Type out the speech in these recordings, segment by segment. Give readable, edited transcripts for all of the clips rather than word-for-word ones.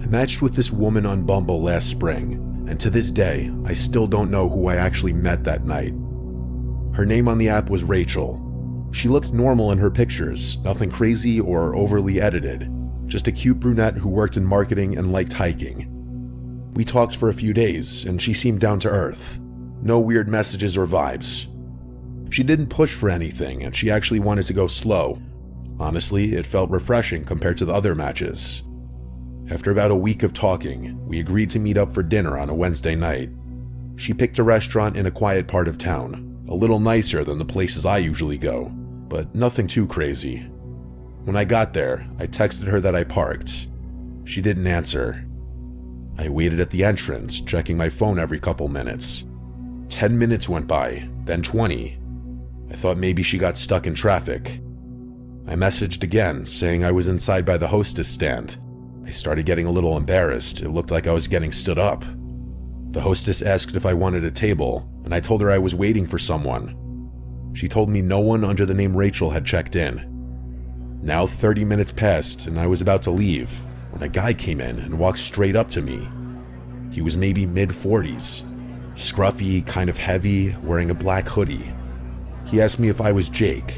I matched with this woman on Bumble last spring, and to this day, I still don't know who I actually met that night. Her name on the app was Rachel. She looked normal in her pictures, nothing crazy or overly edited, just a cute brunette who worked in marketing and liked hiking. We talked for a few days, and she seemed down to earth. No weird messages or vibes. She didn't push for anything, and she actually wanted to go slow. Honestly, it felt refreshing compared to the other matches. After about a week of talking, we agreed to meet up for dinner on a Wednesday night. She picked a restaurant in a quiet part of town, a little nicer than the places I usually go, but nothing too crazy. When I got there, I texted her that I parked. She didn't answer. I waited at the entrance, checking my phone every couple minutes. 10 minutes went by, then 20. I thought maybe she got stuck in traffic. I messaged again, saying I was inside by the hostess stand. I started getting a little embarrassed. It looked like I was getting stood up. The hostess asked if I wanted a table, and I told her I was waiting for someone. She told me no one under the name Rachel had checked in. Now 30 minutes passed, and I was about to leave when a guy came in and walked straight up to me. He was maybe mid-40s, scruffy, kind of heavy, wearing a black hoodie. He asked me if I was Jake.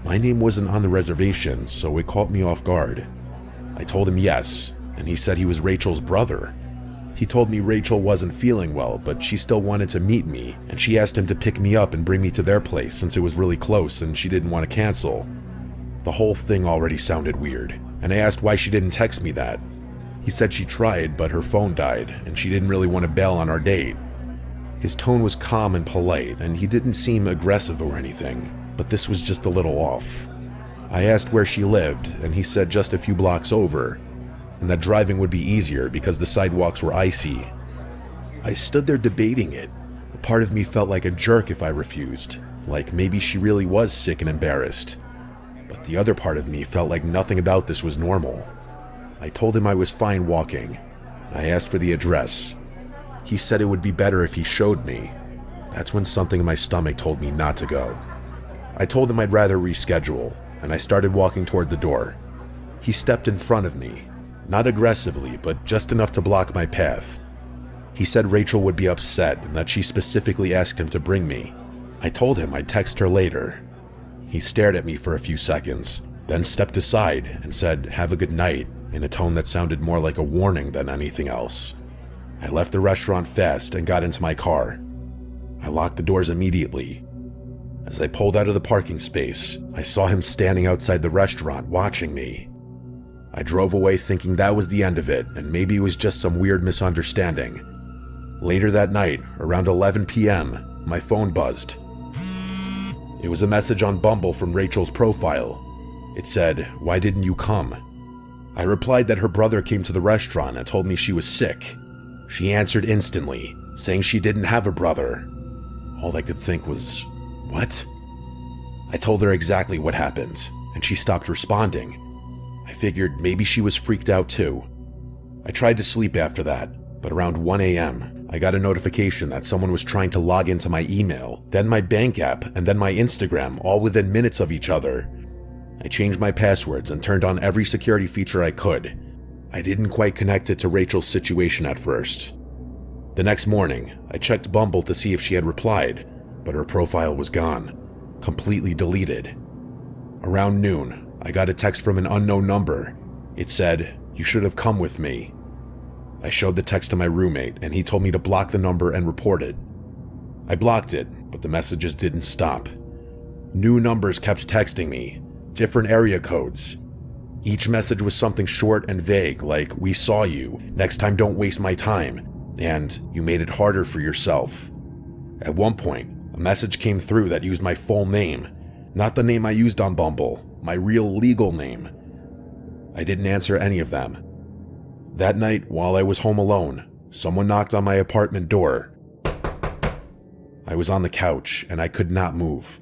My name wasn't on the reservation, so it caught me off guard. I told him yes, and he said he was Rachel's brother. He told me Rachel wasn't feeling well, but she still wanted to meet me, and she asked him to pick me up and bring me to their place since it was really close and she didn't want to cancel. The whole thing already sounded weird, and I asked why she didn't text me that. He said she tried, but her phone died, and she didn't really want to bail on our date. His tone was calm and polite, and he didn't seem aggressive or anything, but this was just a little off. I asked where she lived, and he said just a few blocks over, and that driving would be easier because the sidewalks were icy. I stood there debating it. A part of me felt like a jerk if I refused, like maybe she really was sick and embarrassed. But the other part of me felt like nothing about this was normal. I told him I was fine walking. I asked for the address. He said it would be better if he showed me. That's when something in my stomach told me not to go. I told him I'd rather reschedule, and I started walking toward the door. He stepped in front of me, not aggressively, but just enough to block my path. He said Rachel would be upset and that she specifically asked him to bring me. I told him I'd text her later. He stared at me for a few seconds, then stepped aside and said, "Have a good night," in a tone that sounded more like a warning than anything else. I left the restaurant fast and got into my car. I locked the doors immediately. As I pulled out of the parking space, I saw him standing outside the restaurant watching me. I drove away thinking that was the end of it, and maybe it was just some weird misunderstanding. Later that night, around 11 p.m., my phone buzzed. It was a message on Bumble from Rachel's profile. It said, "Why didn't you come?" I replied that her brother came to the restaurant and told me she was sick. She answered instantly, saying she didn't have a brother. All I could think was, what? I told her exactly what happened, and she stopped responding. I figured maybe she was freaked out too. I tried to sleep after that, but around 1 a.m., I got a notification that someone was trying to log into my email, then my bank app, and then my Instagram, all within minutes of each other. I changed my passwords and turned on every security feature I could. I didn't quite connect it to Rachel's situation at first. The next morning, I checked Bumble to see if she had replied, but her profile was gone, completely deleted. Around noon, I got a text from an unknown number. It said, "You should have come with me." I showed the text to my roommate, and he told me to block the number and report it. I blocked it, but the messages didn't stop. New numbers kept texting me, different area codes. Each message was something short and vague, like, "We saw you, next time don't waste my time," and "You made it harder for yourself." At one point, a message came through that used my full name, not the name I used on Bumble, my real legal name. I didn't answer any of them. That night, while I was home alone, someone knocked on my apartment door. I was on the couch, and I could not move.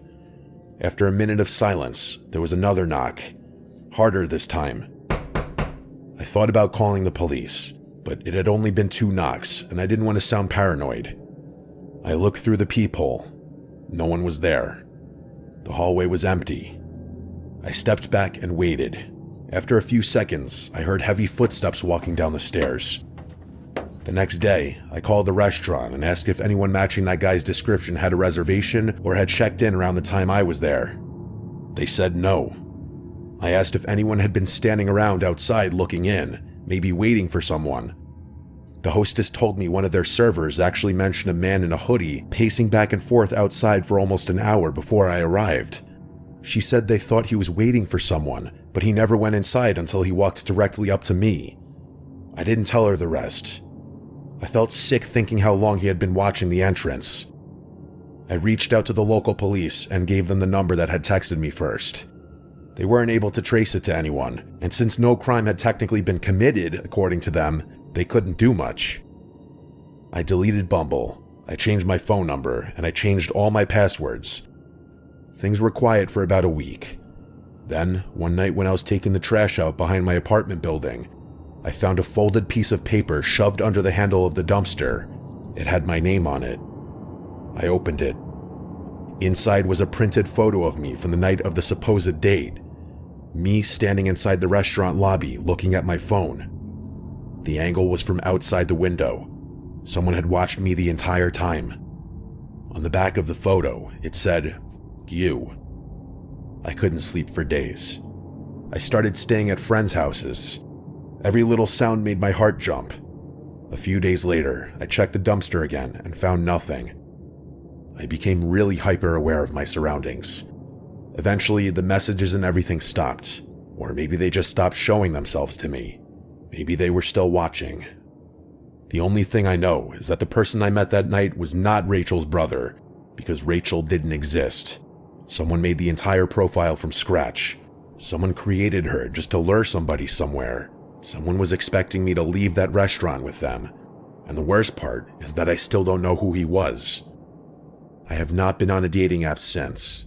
After a minute of silence, there was another knock, harder this time. I thought about calling the police, but it had only been 2 knocks, and I didn't want to sound paranoid. I looked through the peephole. No one was there. The hallway was empty. I stepped back and waited. After a few seconds, I heard heavy footsteps walking down the stairs. The next day, I called the restaurant and asked if anyone matching that guy's description had a reservation or had checked in around the time I was there. They said no. I asked if anyone had been standing around outside looking in, maybe waiting for someone. The hostess told me one of their servers actually mentioned a man in a hoodie pacing back and forth outside for almost an hour before I arrived. She said they thought he was waiting for someone, but he never went inside until he walked directly up to me. I didn't tell her the rest. I felt sick thinking how long he had been watching the entrance. I reached out to the local police and gave them the number that had texted me first. They weren't able to trace it to anyone, and since no crime had technically been committed, according to them, they couldn't do much. I deleted Bumble, I changed my phone number, and I changed all my passwords. Things were quiet for about a week. Then, one night when I was taking the trash out behind my apartment building, I found a folded piece of paper shoved under the handle of the dumpster. It had my name on it. I opened it. Inside was a printed photo of me from the night of the supposed date. Me standing inside the restaurant lobby looking at my phone. The angle was from outside the window. Someone had watched me the entire time. On the back of the photo, it said, "You." I couldn't sleep for days. I started staying at friends' houses. Every little sound made my heart jump. A few days later, I checked the dumpster again and found nothing. I became really hyper-aware of my surroundings. Eventually, the messages and everything stopped. Or maybe they just stopped showing themselves to me. Maybe they were still watching. The only thing I know is that the person I met that night was not Rachel's brother, because Rachel didn't exist. Someone made the entire profile from scratch. Someone created her just to lure somebody somewhere. Someone was expecting me to leave that restaurant with them. And the worst part is that I still don't know who he was. I have not been on a dating app since.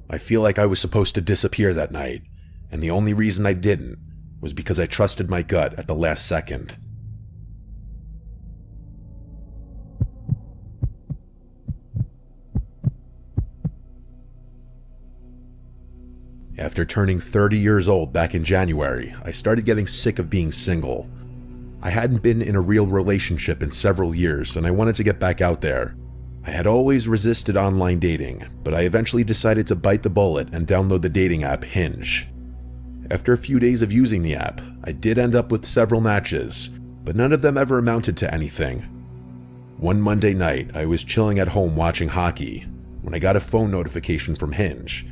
I feel like I was supposed to disappear that night, and the only reason I didn't was because I trusted my gut at the last second. After turning 30 years old back in January, I started getting sick of being single. I hadn't been in a real relationship in several years, and I wanted to get back out there. I had always resisted online dating, but I eventually decided to bite the bullet and download the dating app Hinge. After a few days of using the app, I did end up with several matches, but none of them ever amounted to anything. One Monday night, I was chilling at home watching hockey when I got a phone notification from Hinge,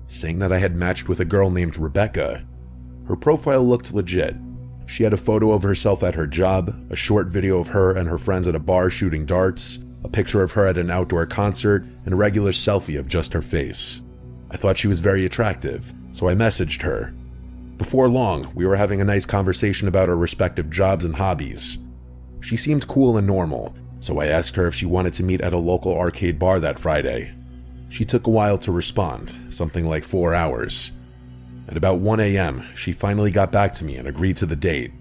saying that I had matched with a girl named Rebecca. Her profile looked legit. She had a photo of herself at her job, a short video of her and her friends at a bar shooting darts, a picture of her at an outdoor concert, and a regular selfie of just her face. I thought she was very attractive, so I messaged her. Before long, we were having a nice conversation about our respective jobs and hobbies. She seemed cool and normal, so I asked her if she wanted to meet at a local arcade bar that Friday. She took a while to respond, something like 4 hours. At about 1 a.m., she finally got back to me and agreed to the date.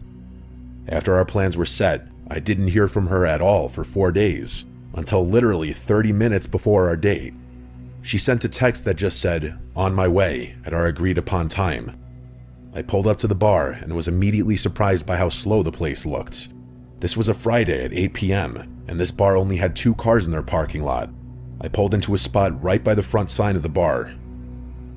After our plans were set, I didn't hear from her at all for 4 days, until literally 30 minutes before our date. She sent a text that just said, "On my way," at our agreed upon time. I pulled up to the bar and was immediately surprised by how slow the place looked. This was a Friday at 8 p.m., and this bar only had 2 cars in their parking lot. I pulled into a spot right by the front sign of the bar.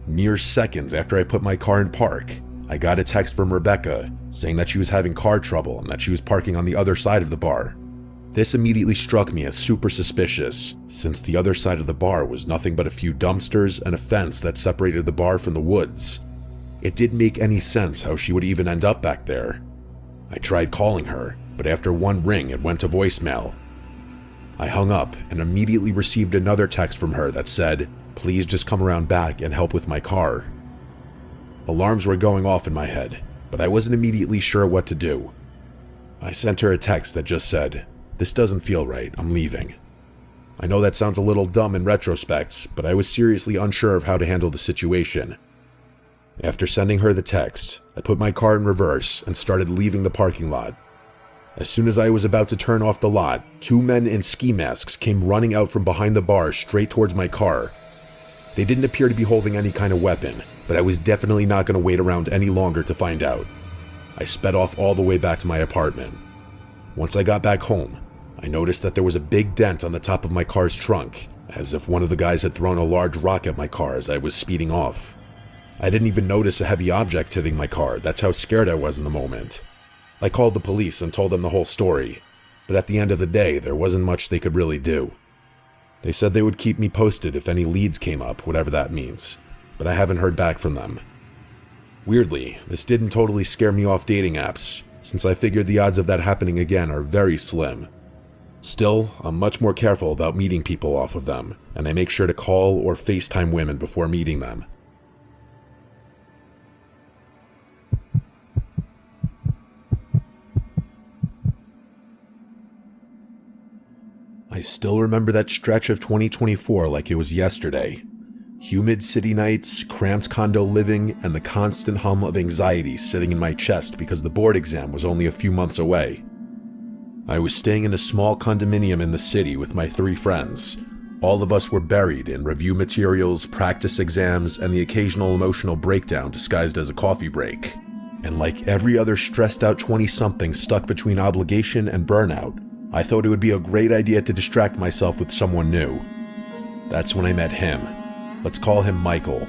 Mere seconds after I put my car in park, I got a text from Rebecca saying that she was having car trouble and that she was parking on the other side of the bar. This immediately struck me as super suspicious, since the other side of the bar was nothing but a few dumpsters and a fence that separated the bar from the woods. It didn't make any sense how she would even end up back there. I tried calling her, but after one ring it went to voicemail. I hung up and immediately received another text from her that said, "Please just come around back and help with my car." Alarms were going off in my head, but I wasn't immediately sure what to do. I sent her a text that just said, "This doesn't feel right, I'm leaving." I know that sounds a little dumb in retrospect, but I was seriously unsure of how to handle the situation. After sending her the text, I put my car in reverse and started leaving the parking lot. As soon as I was about to turn off the lot, 2 men in ski masks came running out from behind the bar straight towards my car. They didn't appear to be holding any kind of weapon, but I was definitely not going to wait around any longer to find out. I sped off all the way back to my apartment. Once I got back home, I noticed that there was a big dent on the top of my car's trunk, as if one of the guys had thrown a large rock at my car as I was speeding off. I didn't even notice a heavy object hitting my car, that's how scared I was in the moment. I called the police and told them the whole story, but at the end of the day, there wasn't much they could really do. They said they would keep me posted if any leads came up, whatever that means, but I haven't heard back from them. Weirdly, this didn't totally scare me off dating apps, since I figured the odds of that happening again are very slim. Still, I'm much more careful about meeting people off of them, and I make sure to call or FaceTime women before meeting them. I still remember that stretch of 2024 like it was yesterday. Humid city nights, cramped condo living, and the constant hum of anxiety sitting in my chest because the board exam was only a few months away. I was staying in a small condominium in the city with my 3 friends. All of us were buried in review materials, practice exams, and the occasional emotional breakdown disguised as a coffee break. And like every other stressed out 20-something stuck between obligation and burnout, I thought it would be a great idea to distract myself with someone new. That's when I met him. Let's call him Michael.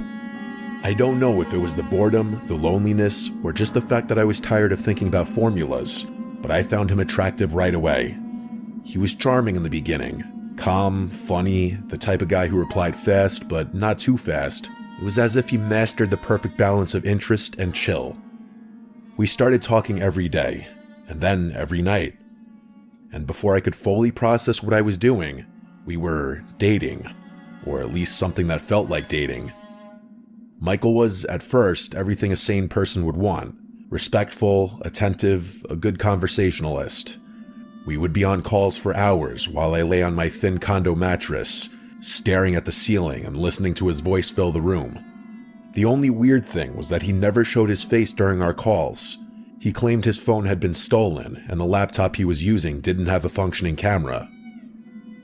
I don't know if it was the boredom, the loneliness, or just the fact that I was tired of thinking about formulas, but I found him attractive right away. He was charming in the beginning. Calm, funny, the type of guy who replied fast, but not too fast. It was as if he mastered the perfect balance of interest and chill. We started talking every day, and then every night. And before I could fully process what I was doing, we were dating. Or at least something that felt like dating. Michael was, at first, everything a sane person would want. Respectful, attentive, a good conversationalist. We would be on calls for hours while I lay on my thin condo mattress, staring at the ceiling and listening to his voice fill the room. The only weird thing was that he never showed his face during our calls. He claimed his phone had been stolen and the laptop he was using didn't have a functioning camera.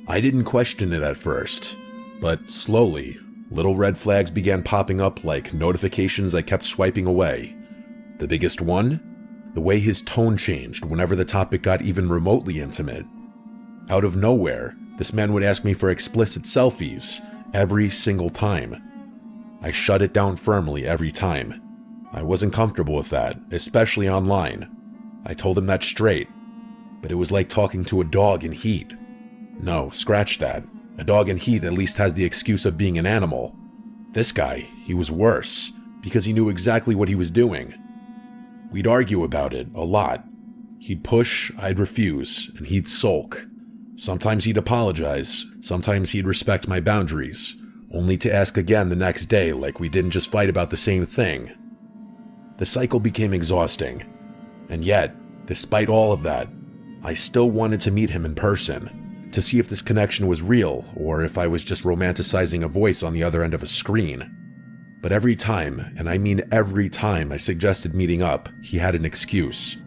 I didn't question it at first, but slowly, little red flags began popping up like notifications I kept swiping away. The biggest one? The way his tone changed whenever the topic got even remotely intimate. Out of nowhere, this man would ask me for explicit selfies, every single time. I shut it down firmly every time. I wasn't comfortable with that, especially online. I told him that straight, but it was like talking to a dog in heat. No, scratch that. A dog in heat at least has the excuse of being an animal. This guy, he was worse, because he knew exactly what he was doing. We'd argue about it, a lot. He'd push, I'd refuse, and he'd sulk. Sometimes he'd apologize, sometimes he'd respect my boundaries, only to ask again the next day like we didn't just fight about the same thing. The cycle became exhausting, and yet, despite all of that, I still wanted to meet him in person, to see if this connection was real or if I was just romanticizing a voice on the other end of a screen. But every time, and I mean every time I suggested meeting up, he had an excuse.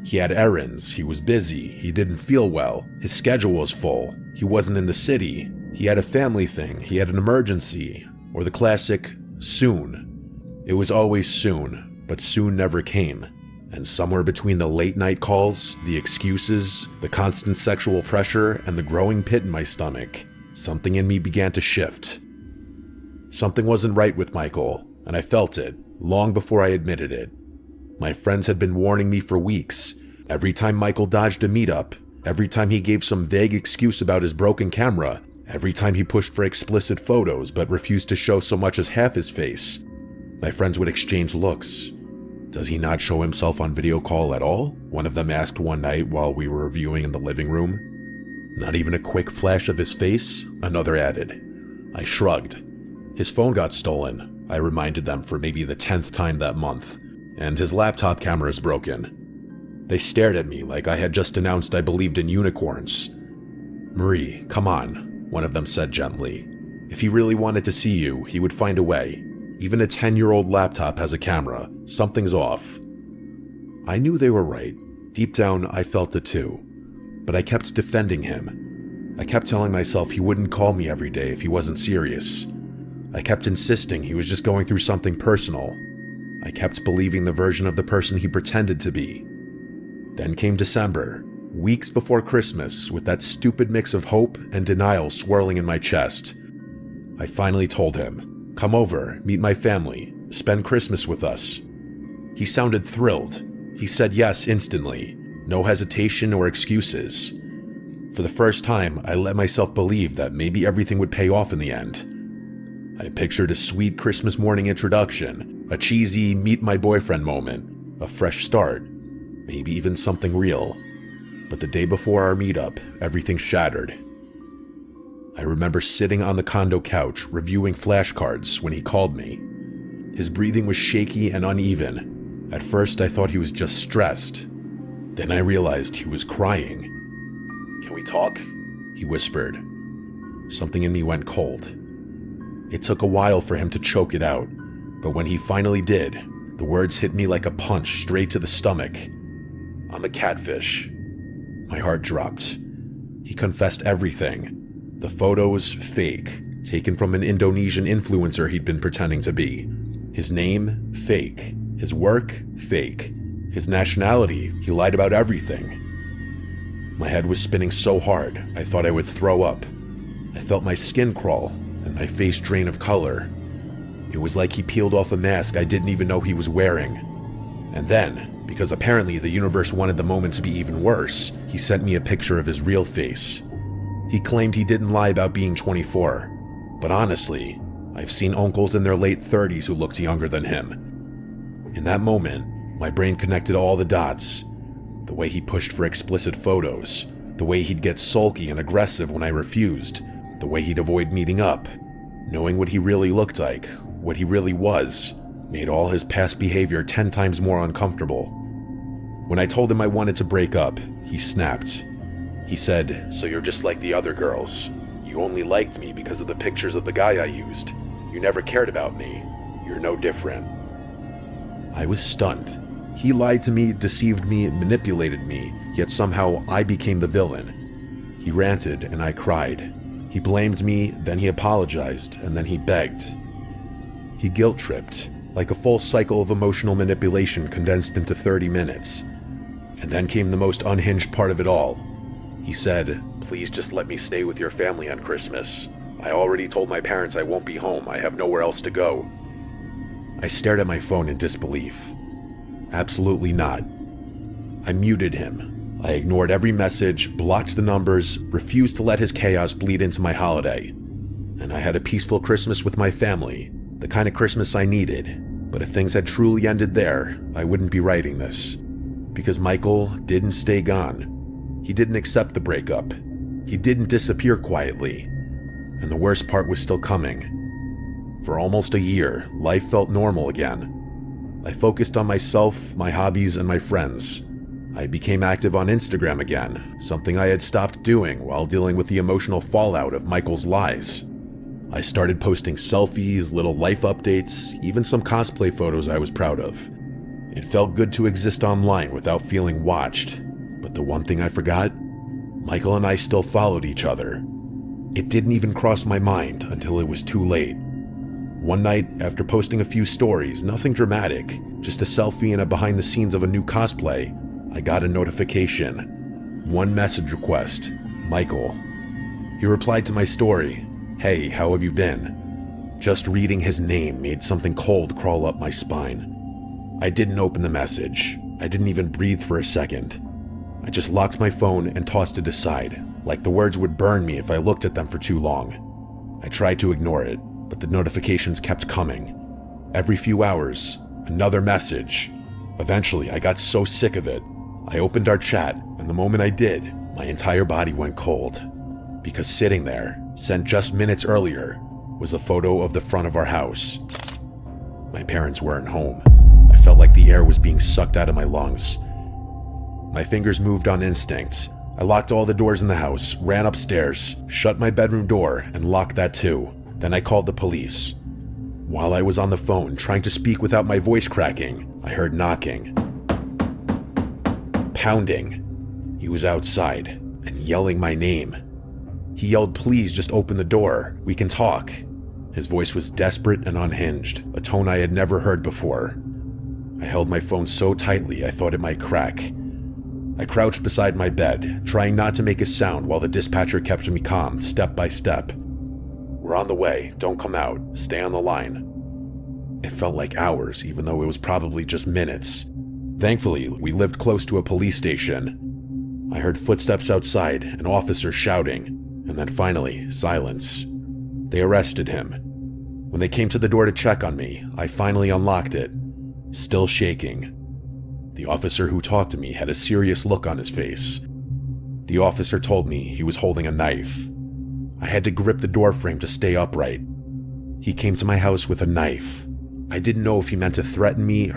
He had errands, he was busy, he didn't feel well, his schedule was full, he wasn't in the city, he had a family thing, he had an emergency, or the classic, soon. It was always soon, but soon never came. And somewhere between the late night calls, the excuses, the constant sexual pressure, and the growing pit in my stomach, something in me began to shift. Something wasn't right with Michael, and I felt it, long before I admitted it. My friends had been warning me for weeks. Every time Michael dodged a meetup, every time he gave some vague excuse about his broken camera, every time he pushed for explicit photos but refused to show so much as half his face, my friends would exchange looks. "Does he not show himself on video call at all?" one of them asked one night while we were reviewing in the living room. "Not even a quick flash of his face?" another added. I shrugged. His phone got stolen, I reminded them for maybe the 10th time that month, and his laptop camera is broken. They stared at me like I had just announced I believed in unicorns. "Marie, come on," one of them said gently. "If he really wanted to see you, he would find a way. Even a 10-year-old laptop has a camera. Something's off." I knew they were right. Deep down, I felt it too. But I kept defending him. I kept telling myself he wouldn't call me every day if he wasn't serious. I kept insisting he was just going through something personal. I kept believing the version of the person he pretended to be. Then came December, weeks before Christmas, with that stupid mix of hope and denial swirling in my chest. I finally told him, "Come over, meet my family, spend Christmas with us." He sounded thrilled. He said yes instantly, no hesitation or excuses. For the first time, I let myself believe that maybe everything would pay off in the end. I pictured a sweet Christmas morning introduction, a cheesy meet my boyfriend moment, a fresh start, maybe even something real. But the day before our meetup, everything shattered. I remember sitting on the condo couch reviewing flashcards when he called me. His breathing was shaky and uneven. At first, I thought he was just stressed. Then I realized he was crying. "Can we talk?" he whispered. Something in me went cold. It took a while for him to choke it out, but when he finally did, the words hit me like a punch straight to the stomach. "I'm a catfish." My heart dropped. He confessed everything. The photos, fake, taken from an Indonesian influencer he'd been pretending to be. His name, fake. His work, fake. His nationality, he lied about everything. My head was spinning so hard, I thought I would throw up. I felt my skin crawl and my face drain of color. It was like he peeled off a mask I didn't even know he was wearing. And then, because apparently the universe wanted the moment to be even worse, he sent me a picture of his real face. He claimed he didn't lie about being 24, but honestly, I've seen uncles in their late 30s who looked younger than him. In that moment, my brain connected all the dots. The way he pushed for explicit photos, the way he'd get sulky and aggressive when I refused, the way he'd avoid meeting up. Knowing what he really looked like, what he really was, made all his past behavior 10 times more uncomfortable. When I told him I wanted to break up, he snapped. He said, "So you're just like the other girls. You only liked me because of the pictures of the guy I used. You never cared about me. You're no different." I was stunned. He lied to me, deceived me, manipulated me, yet somehow I became the villain. He ranted and I cried. He blamed me, then he apologized, and then he begged. He guilt-tripped, like a full cycle of emotional manipulation condensed into 30 minutes. And then came the most unhinged part of it all. He said, "Please just let me stay with your family on Christmas. I already told my parents I won't be home. I have nowhere else to go." I stared at my phone in disbelief. Absolutely not. I muted him. I ignored every message, blocked the numbers, refused to let his chaos bleed into my holiday. And I had a peaceful Christmas with my family, the kind of Christmas I needed. But if things had truly ended there, I wouldn't be writing this. Because Michael didn't stay gone. He didn't accept the breakup. He didn't disappear quietly. And the worst part was still coming. For almost a year, life felt normal again. I focused on myself, my hobbies, and my friends. I became active on Instagram again, something I had stopped doing while dealing with the emotional fallout of Michael's lies. I started posting selfies, little life updates, even some cosplay photos I was proud of. It felt good to exist online without feeling watched. But the one thing I forgot? Michael and I still followed each other. It didn't even cross my mind until it was too late. One night, after posting a few stories, nothing dramatic, just a selfie and a behind the scenes of a new cosplay, I got a notification. One message request, Michael. He replied to my story, "Hey, how have you been?" Just reading his name made something cold crawl up my spine. I didn't open the message. I didn't even breathe for a second. I just locked my phone and tossed it aside, like the words would burn me if I looked at them for too long. I tried to ignore it, but the notifications kept coming. Every few hours, another message. Eventually, I got so sick of it. I opened our chat, and the moment I did, my entire body went cold. Because sitting there, sent just minutes earlier, was a photo of the front of our house. My parents weren't home. I felt like the air was being sucked out of my lungs. My fingers moved on instinct. I locked all the doors in the house, ran upstairs, shut my bedroom door, and locked that too. Then I called the police. While I was on the phone, trying to speak without my voice cracking, I heard knocking. Pounding. He was outside, and yelling my name. He yelled, "Please just open the door. We can talk." His voice was desperate and unhinged, a tone I had never heard before. I held my phone so tightly I thought it might crack. I crouched beside my bed, trying not to make a sound while the dispatcher kept me calm, step by step. "We're on the way. Don't come out. Stay on the line." It felt like hours, even though it was probably just minutes. Thankfully, we lived close to a police station. I heard footsteps outside, an officer shouting, and then finally, silence. They arrested him. When they came to the door to check on me, I finally unlocked it, still shaking. The officer who talked to me had a serious look on his face. The officer told me he was holding a knife. I had to grip the doorframe to stay upright. He came to my house with a knife. I didn't know if he meant to threaten me,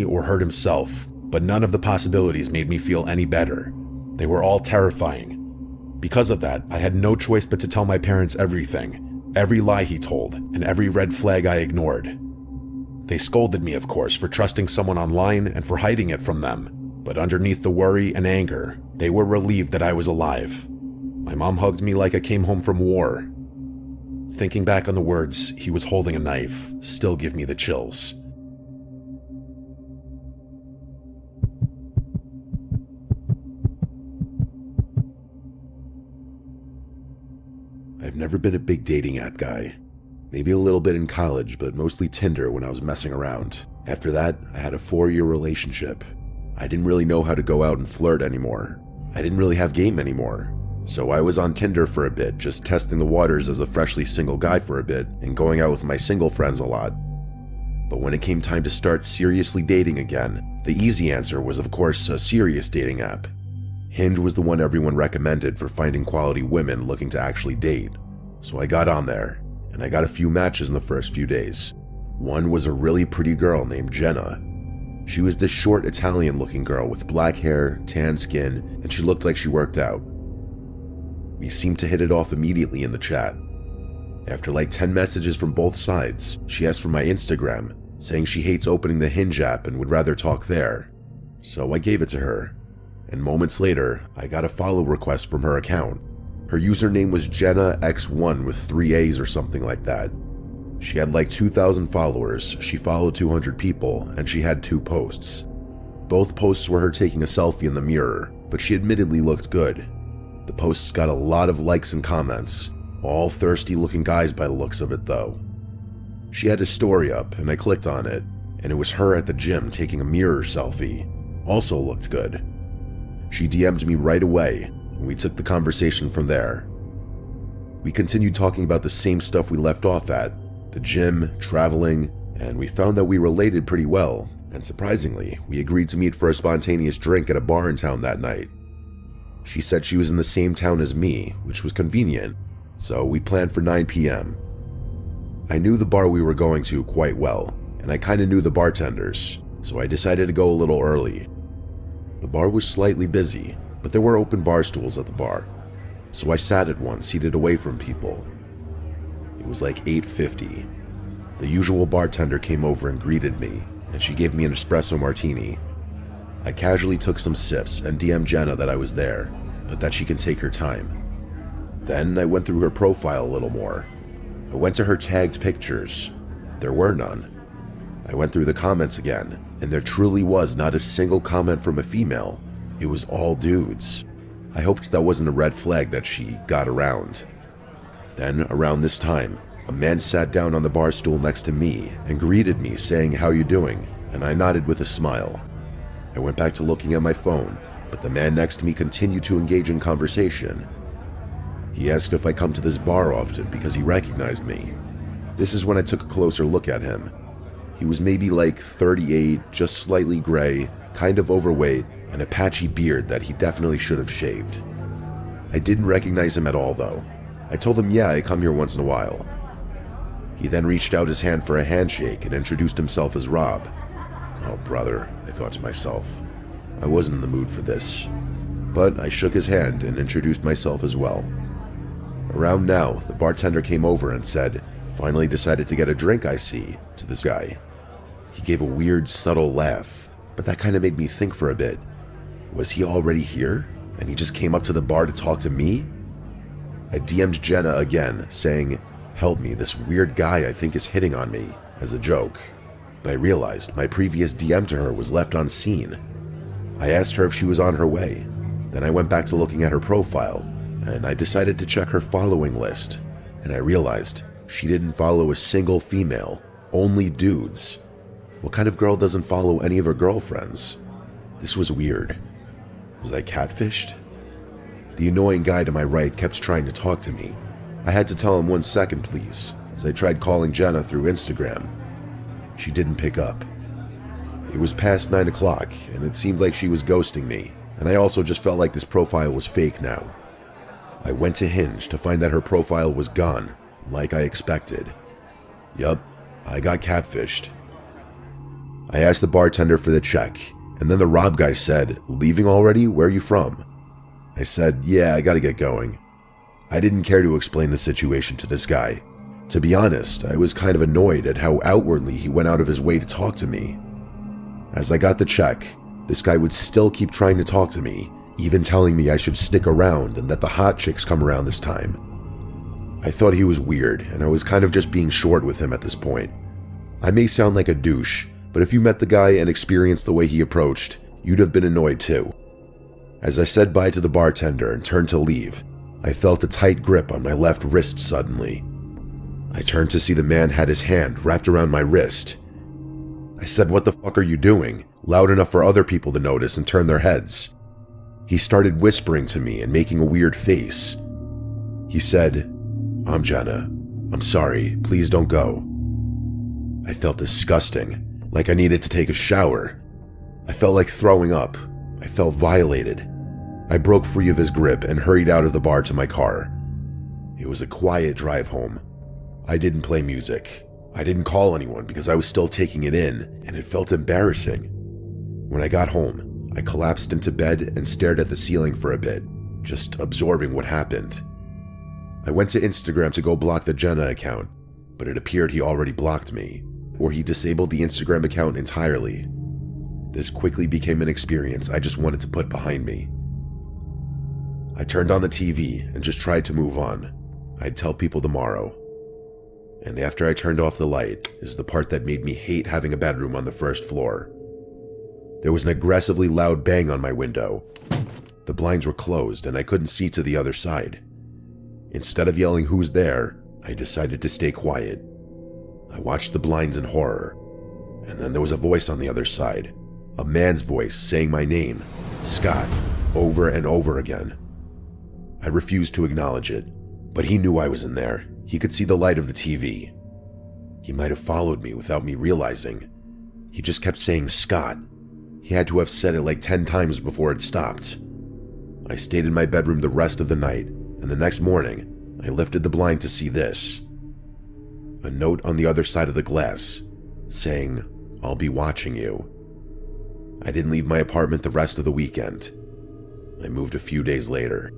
or hurt himself, but none of the possibilities made me feel any better. They were all terrifying. Because of that, I had no choice but to tell my parents everything, every lie he told, and every red flag I ignored. They scolded me, of course, for trusting someone online and for hiding it from them, but underneath the worry and anger, they were relieved that I was alive. My mom hugged me like I came home from war. Thinking back on the words, "he was holding a knife," still give me the chills. I've never been a big dating app guy. Maybe a little bit in college, but mostly Tinder when I was messing around. After that, I had a 4-year relationship. I didn't really know how to go out and flirt anymore. I didn't really have game anymore. So I was on Tinder for a bit, just testing the waters as a freshly single guy for a bit, and going out with my single friends a lot. But when it came time to start seriously dating again, the easy answer was of course a serious dating app. Hinge was the one everyone recommended for finding quality women looking to actually date. So I got on there, and I got a few matches in the first few days. One was a really pretty girl named Jenna. She was this short Italian-looking girl with black hair, tan skin, and she looked like she worked out. We seemed to hit it off immediately in the chat. After like 10 messages from both sides, she asked for my Instagram, saying she hates opening the Hinge app and would rather talk there. So I gave it to her, and moments later, I got a follow request from her account. Her username was JennaX1 with 3 A's or something like that. She had like 2,000 followers, she followed 200 people, and she had 2 posts. Both posts were her taking a selfie in the mirror, but she admittedly looked good. The posts got a lot of likes and comments, all thirsty looking guys by the looks of it though. She had a story up, and I clicked on it, and it was her at the gym taking a mirror selfie. Also looked good. She DM'd me right away, and we took the conversation from there. We continued talking about the same stuff we left off at, the gym, traveling, and we found that we related pretty well, and surprisingly, we agreed to meet for a spontaneous drink at a bar in town that night. She said she was in the same town as me, which was convenient, so we planned for 9 p.m. I knew the bar we were going to quite well, and I kinda knew the bartenders, so I decided to go a little early. The bar was slightly busy, but there were open bar stools at the bar, so I sat at one seated away from people. It was like 8:50. The usual bartender came over and greeted me, and she gave me an espresso martini. I casually took some sips and DM'd Jenna that I was there, but that she can take her time. Then I went through her profile a little more. I went to her tagged pictures. There were none. I went through the comments again, and there truly was not a single comment from a female. It was all dudes. I hoped that wasn't a red flag that she got around. Then, around this time, a man sat down on the bar stool next to me and greeted me saying, "How you doing?" and I nodded with a smile. I went back to looking at my phone, but the man next to me continued to engage in conversation. He asked if I come to this bar often because he recognized me. This is when I took a closer look at him. He was maybe like 38, just slightly gray, kind of overweight, and a patchy beard that he definitely should have shaved. I didn't recognize him at all though. I told him, yeah, I come here once in a while. He then reached out his hand for a handshake and introduced himself as Rob. Oh brother, I thought to myself. I wasn't in the mood for this. But I shook his hand and introduced myself as well. Around now, the bartender came over and said, "Finally decided to get a drink, I see," to this guy. He gave a weird, subtle laugh, but that kind of made me think for a bit. Was he already here, and he just came up to the bar to talk to me? I DM'd Jenna again, saying, "Help me, this weird guy I think is hitting on me," as a joke. But I realized my previous DM to her was left unseen. I asked her if she was on her way. Then I went back to looking at her profile, and I decided to check her following list. And I realized she didn't follow a single female, only dudes. What kind of girl doesn't follow any of her girlfriends? This was weird. Was I catfished? The annoying guy to my right kept trying to talk to me. I had to tell him 1 second, please, as I tried calling Jenna through Instagram. She didn't pick up. It was past 9 o'clock, and it seemed like she was ghosting me, and I also just felt like this profile was fake now. I went to Hinge to find that her profile was gone, like I expected. Yup, I got catfished. I asked the bartender for the check, and then the Rob guy said, "Leaving already? Where are you from?" I said, "Yeah, I gotta get going." I didn't care to explain the situation to this guy. To be honest, I was kind of annoyed at how outwardly he went out of his way to talk to me. As I got the check, this guy would still keep trying to talk to me, even telling me I should stick around and that the hot chicks come around this time. I thought he was weird, and I was kind of just being short with him at this point. I may sound like a douche, but if you met the guy and experienced the way he approached, you'd have been annoyed too. As I said bye to the bartender and turned to leave, I felt a tight grip on my left wrist suddenly. I turned to see the man had his hand wrapped around my wrist. I said, "What the fuck are you doing?" loud enough for other people to notice and turn their heads. He started whispering to me and making a weird face. He said, "I'm Jenna. I'm sorry. Please don't go." I felt disgusting, like I needed to take a shower. I felt like throwing up. I felt violated. I broke free of his grip and hurried out of the bar to my car. It was a quiet drive home. I didn't play music. I didn't call anyone because I was still taking it in, and it felt embarrassing. When I got home, I collapsed into bed and stared at the ceiling for a bit, just absorbing what happened. I went to Instagram to go block the Jenna account, but it appeared he already blocked me, or he disabled the Instagram account entirely. This quickly became an experience I just wanted to put behind me. I turned on the TV and just tried to move on. I'd tell people tomorrow. And after I turned off the light is the part that made me hate having a bedroom on the first floor. There was an aggressively loud bang on my window. The blinds were closed and I couldn't see to the other side. Instead of yelling "Who's there?" I decided to stay quiet. I watched the blinds in horror, and then there was a voice on the other side, a man's voice saying my name, Scott, over and over again. I refused to acknowledge it, but he knew I was in there. He could see the light of the TV. He might have followed me without me realizing. He just kept saying Scott. He had to have said it like 10 times before it stopped. I stayed in my bedroom the rest of the night, and the next morning, I lifted the blind to see this. A note on the other side of the glass, saying, "I'll be watching you." I didn't leave my apartment the rest of the weekend. I moved a few days later.